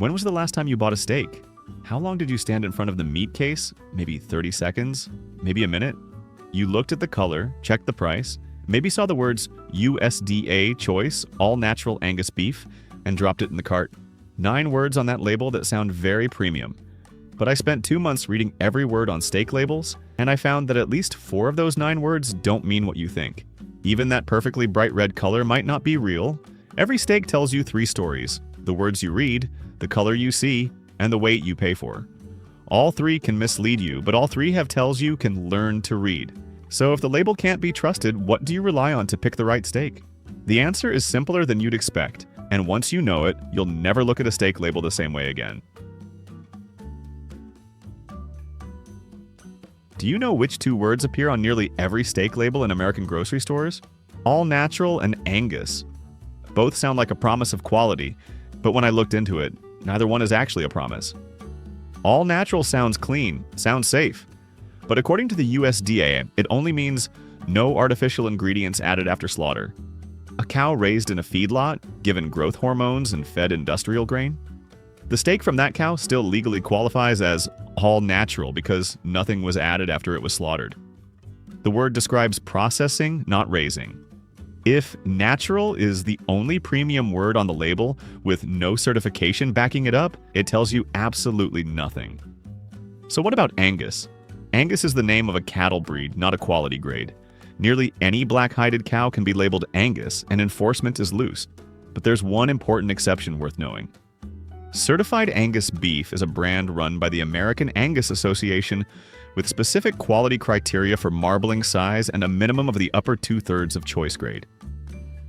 When was the last time you bought a steak? How long did you stand in front of the meat case? Maybe 30 seconds? Maybe a minute? You looked at the color, checked the price, maybe saw the words USDA choice, all natural Angus beef, and dropped it in the cart. 9 words on that label that sound very premium. But I spent 2 months reading every word on steak labels, and I found that at least 4 of those 9 words don't mean what you think. Even that perfectly bright red color might not be real. Every steak tells you 3 stories: the words you read, the color you see, and the weight you pay for. All 3 can mislead you, but all 3 have tells you can learn to read. So if the label can't be trusted, what do you rely on to pick the right steak? The answer is simpler than you'd expect, and once you know it, you'll never look at a steak label the same way again. Do you know which 2 words appear on nearly every steak label in American grocery stores? All natural and Angus. Both sound like a promise of quality, but when I looked into it, neither one is actually a promise. All natural sounds clean, sounds safe. But according to the USDA, it only means no artificial ingredients added after slaughter. A cow raised in a feedlot, given growth hormones and fed industrial grain? The steak from that cow still legally qualifies as all natural because nothing was added after it was slaughtered. The word describes processing, not raising. If natural is the only premium word on the label with no certification backing it up, it tells you absolutely nothing. So what about Angus? Angus is the name of a cattle breed, not a quality grade. Nearly any black-hided cow can be labeled Angus, and enforcement is loose. But there's one important exception worth knowing. Certified Angus beef is a brand run by the American Angus Association with specific quality criteria for marbling size and a minimum of the upper 2/3 of choice grade.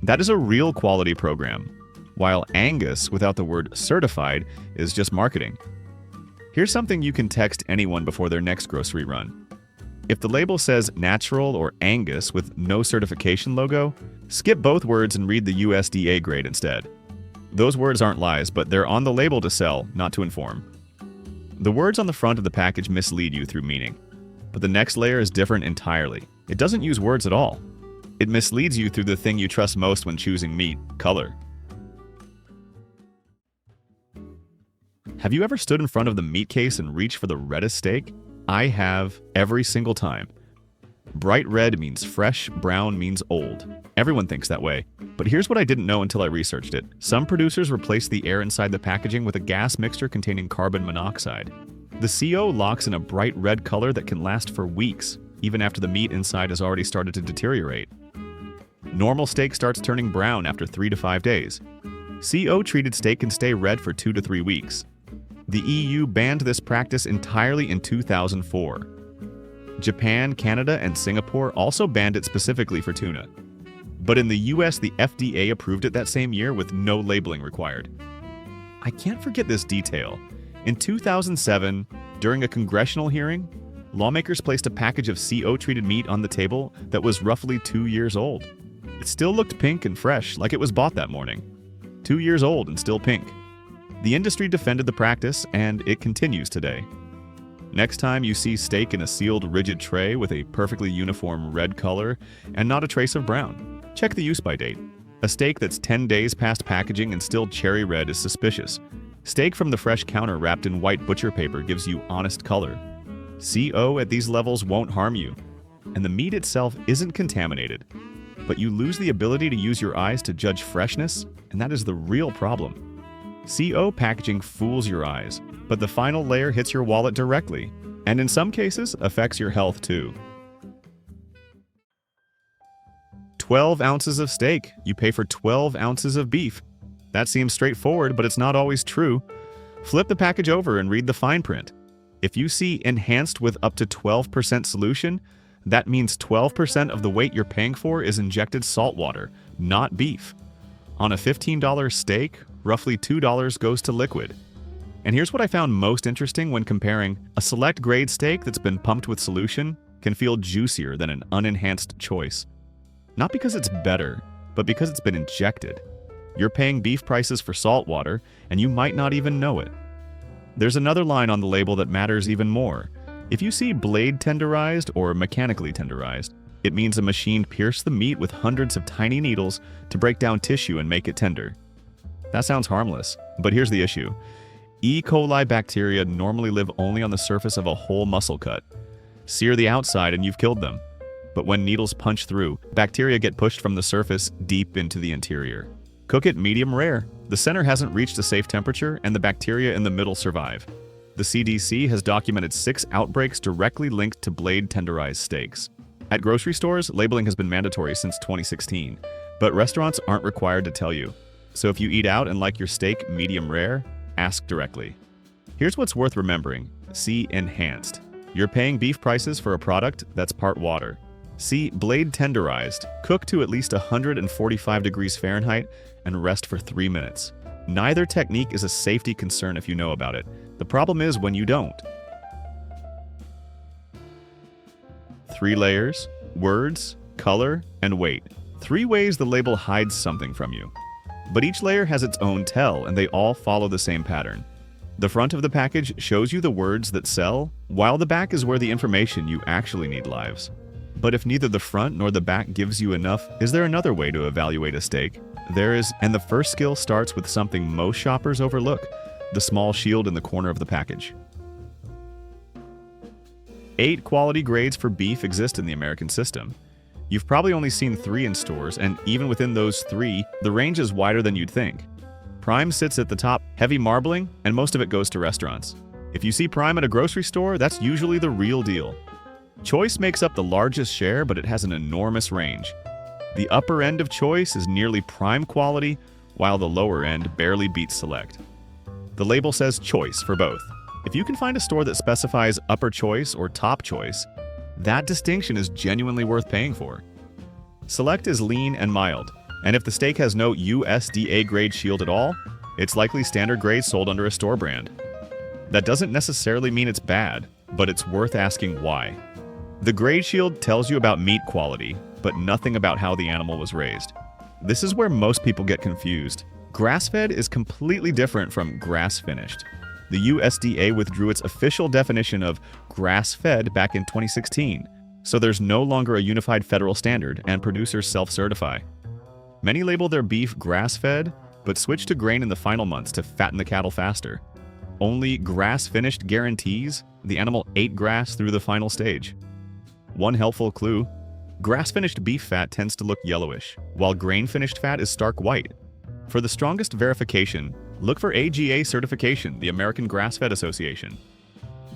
That is a real quality program, while Angus without the word certified is just marketing. Here's something you can text anyone before their next grocery run. If the label says natural or Angus with no certification logo, skip both words and read the USDA grade instead. Those words aren't lies, but they're on the label to sell, not to inform. The words on the front of the package mislead you through meaning, but the next layer is different entirely. It doesn't use words at all. It misleads you through the thing you trust most when choosing meat: color. Have you ever stood in front of the meat case and reached for the reddest steak? I have, every single time. Bright red means fresh, brown means old. Everyone thinks that way. But here's what I didn't know until I researched it. Some producers replace the air inside the packaging with a gas mixture containing carbon monoxide. The CO locks in a bright red color that can last for weeks, even after the meat inside has already started to deteriorate. Normal steak starts turning brown after 3 to 5 days. CO-treated steak can stay red for 2 to 3 weeks. The EU banned this practice entirely in 2004. Japan, Canada, and Singapore also banned it specifically for tuna. But in the US, the FDA approved it that same year with no labeling required. I can't forget this detail. In 2007, during a congressional hearing, lawmakers placed a package of CO-treated meat on the table that was roughly 2 years old. It still looked pink and fresh, like it was bought that morning. 2 years old and still pink. The industry defended the practice, and it continues today. Next time you see steak in a sealed, rigid tray with a perfectly uniform red color and not a trace of brown, check the use-by date. A steak that's 10 days past packaging and still cherry red is suspicious. Steak from the fresh counter wrapped in white butcher paper gives you honest color. CO at these levels won't harm you, and the meat itself isn't contaminated. But you lose the ability to use your eyes to judge freshness, and that is the real problem. CO packaging fools your eyes, but the final layer hits your wallet directly, and in some cases affects your health too. 12 ounces of steak. You pay for 12 ounces of beef. That seems straightforward, but it's not always true. Flip the package over and read the fine print. If you see enhanced with up to 12% solution, that means 12% of the weight you're paying for is injected salt water, not beef. On a $15 steak, roughly $2 goes to liquid. And here's what I found most interesting when comparing: a select grade steak that's been pumped with solution can feel juicier than an unenhanced choice. Not because it's better, but because it's been injected. You're paying beef prices for salt water, and you might not even know it. There's another line on the label that matters even more. If you see blade tenderized or mechanically tenderized, it means a machine pierced the meat with hundreds of tiny needles to break down tissue and make it tender. That sounds harmless, but here's the issue. E. coli bacteria normally live only on the surface of a whole muscle cut. Sear the outside and you've killed them. But when needles punch through, bacteria get pushed from the surface deep into the interior. Cook it medium rare. The center hasn't reached a safe temperature and the bacteria in the middle survive. The CDC has documented 6 outbreaks directly linked to blade tenderized steaks. At grocery stores, labeling has been mandatory since 2016, but restaurants aren't required to tell you. So if you eat out and like your steak medium rare, ask directly. Here's what's worth remembering. See enhanced. You're paying beef prices for a product that's part water. See blade tenderized. Cook to at least 145 degrees Fahrenheit and rest for 3 minutes. Neither technique is a safety concern if you know about it. The problem is when you don't. 3 layers, words, color, and weight. 3 ways the label hides something from you. But each layer has its own tell, and they all follow the same pattern. The front of the package shows you the words that sell, while the back is where the information you actually need lives. But if neither the front nor the back gives you enough, is there another way to evaluate a steak? There is, and the first skill starts with something most shoppers overlook: the small shield in the corner of the package. 8 quality grades for beef exist in the American system. You've probably only seen 3 in stores, and even within those 3, the range is wider than you'd think. Prime sits at the top, heavy marbling, and most of it goes to restaurants. If you see Prime at a grocery store, that's usually the real deal. Choice makes up the largest share, but it has an enormous range. The upper end of Choice is nearly Prime quality, while the lower end barely beats Select. The label says Choice for both. If you can find a store that specifies Upper Choice or Top Choice, that distinction is genuinely worth paying for. Select is lean and mild, and if the steak has no USDA grade shield at all, it's likely standard grade sold under a store brand. That doesn't necessarily mean it's bad, but it's worth asking why. The grade shield tells you about meat quality, but nothing about how the animal was raised. This is where most people get confused. Grass-fed is completely different from grass-finished. The USDA withdrew its official definition of grass-fed back in 2016, so there's no longer a unified federal standard and producers self-certify. Many label their beef grass-fed, but switch to grain in the final months to fatten the cattle faster. Only grass-finished guarantees the animal ate grass through the final stage. One helpful clue: grass-finished beef fat tends to look yellowish, while grain-finished fat is stark white. For the strongest verification, look for AGA certification, the American Grass-Fed Association.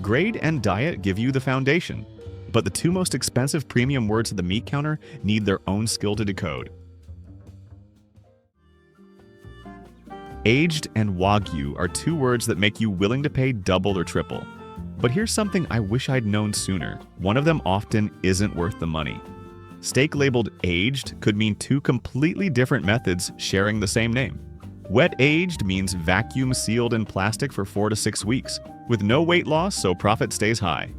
Grade and diet give you the foundation, but the 2 most expensive premium words at the meat counter need their own skill to decode. Aged and Wagyu are 2 words that make you willing to pay double or triple. But here's something I wish I'd known sooner. One of them often isn't worth the money. Steak labeled aged could mean 2 completely different methods sharing the same name. Wet aged means vacuum sealed in plastic for 4 to 6 weeks, with no weight loss so profit stays high.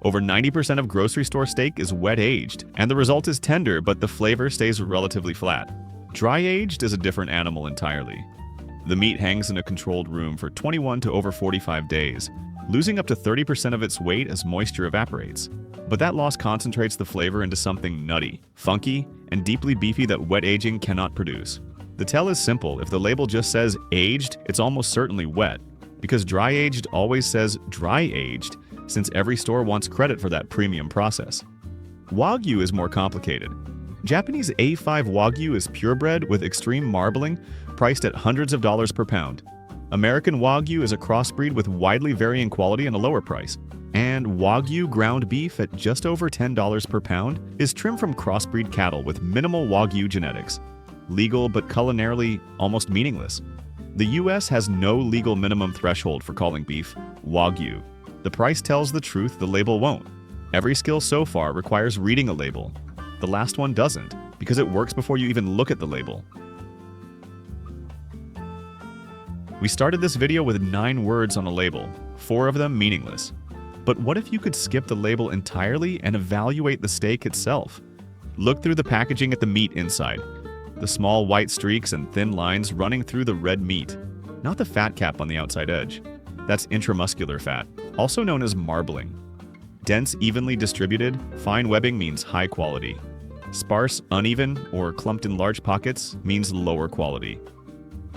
Over 90% of grocery store steak is wet aged, and the result is tender, but the flavor stays relatively flat. Dry aged is a different animal entirely. The meat hangs in a controlled room for 21 to over 45 days, losing up to 30% of its weight as moisture evaporates. But that loss concentrates the flavor into something nutty, funky, and deeply beefy that wet aging cannot produce. The tell is simple. If the label just says aged, it's almost certainly wet, because dry aged always says dry aged, since every store wants credit for that premium process. Wagyu is more complicated. Japanese A5 Wagyu is purebred with extreme marbling, priced at hundreds of dollars per pound. American Wagyu is a crossbreed with widely varying quality and a lower price. And Wagyu ground beef at just over $10 per pound is trimmed from crossbreed cattle with minimal Wagyu genetics. Legal but culinarily almost meaningless. The US has no legal minimum threshold for calling beef Wagyu. The price tells the truth, the label won't. Every skill so far requires reading a label. The last one doesn't, because it works before you even look at the label. We started this video with 9 words on a label, 4 of them meaningless. But what if you could skip the label entirely and evaluate the steak itself? Look through the packaging at the meat inside. The small white streaks and thin lines running through the red meat, not the fat cap on the outside edge. That's intramuscular fat, also known as marbling. Dense, evenly distributed, fine webbing means high quality. Sparse, uneven, or clumped in large pockets means lower quality.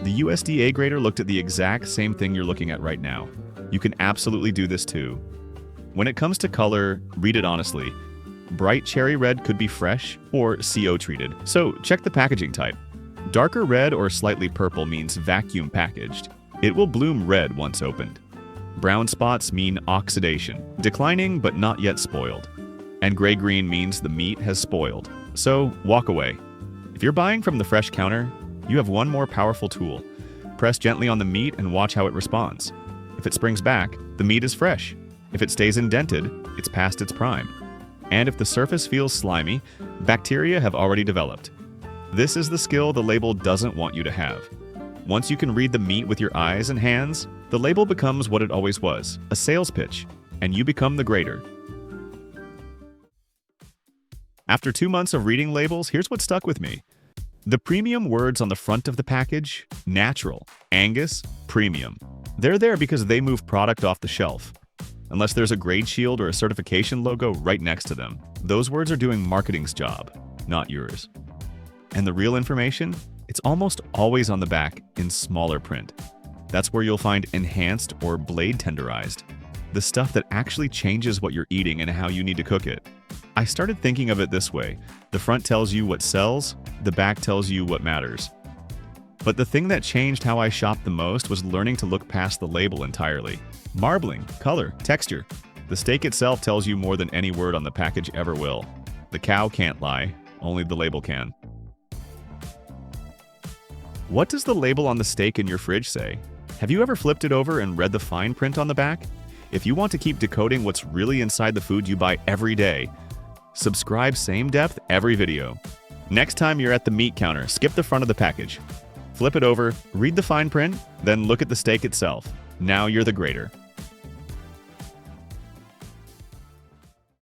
The USDA grader looked at the exact same thing you're looking at right now. You can absolutely do this too. When it comes to color, read it honestly. Bright cherry red could be fresh or CO treated, so check the packaging type. Darker red or slightly purple means vacuum packaged. It will bloom red once opened. Brown spots mean oxidation, declining but not yet spoiled. And gray-green means the meat has spoiled, so walk away. If you're buying from the fresh counter, you have one more powerful tool. Press gently on the meat and watch how it responds. If it springs back, the meat is fresh. If it stays indented, it's past its prime. And if the surface feels slimy, bacteria have already developed. This is the skill the label doesn't want you to have. Once you can read the meat with your eyes and hands, the label becomes what it always was, a sales pitch, and you become the grader. After 2 months of reading labels, here's what stuck with me. The premium words on the front of the package: natural, Angus, premium. They're there because they move product off the shelf. Unless there's a grade shield or a certification logo right next to them, those words are doing marketing's job, not yours. And the real information? It's almost always on the back in smaller print. That's where you'll find enhanced or blade tenderized, the stuff that actually changes what you're eating and how you need to cook it. I started thinking of it this way: the front tells you what sells, the back tells you what matters. But the thing that changed how I shopped the most was learning to look past the label entirely. Marbling, color, texture. The steak itself tells you more than any word on the package ever will. The cow can't lie, only the label can. What does the label on the steak in your fridge say? Have you ever flipped it over and read the fine print on the back? If you want to keep decoding what's really inside the food you buy every day, subscribe same depth every video. Next time you're at the meat counter, skip the front of the package. Flip it over, read the fine print, then look at the steak itself. Now you're the grader.